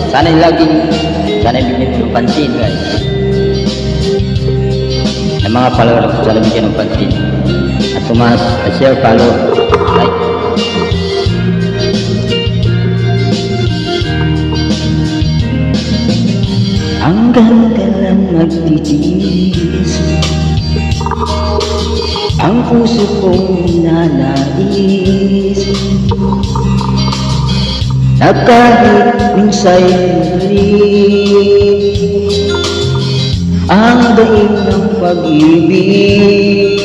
Sana bigyan mo ng pansin guys. Yung mga follower ko, sana bigyan ng pansin. At tumas, share, follow, like. Hanggang kailan magtitiis ang puso kong ninanais, na kahit minsa'y muli ang daig ng pag-ibig,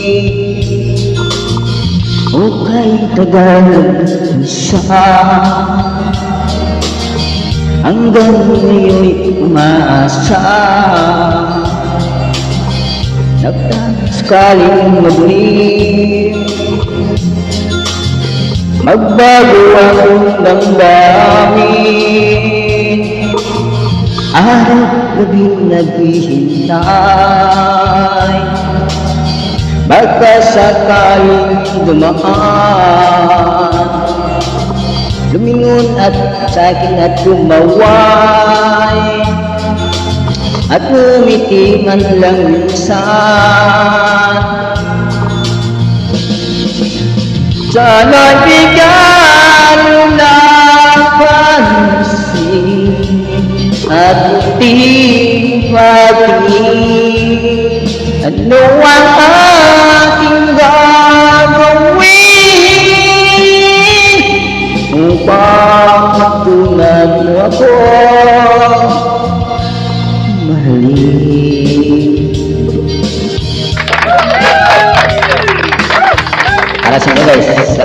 o kay tagal isa hanggang ngayon'y umaasa, sakaling maglim magbago ang damdamin, araw-gabi naghihintay, baka sakaling dumaan, lumingon at sa'kin at kumaway, at ngumiti man lang minsan. Sana'y bigyan mo ng pansin at munting pagtingin, ano ang aking gagawin upang matunad mo ako mahalin. Para sa mga guys, sa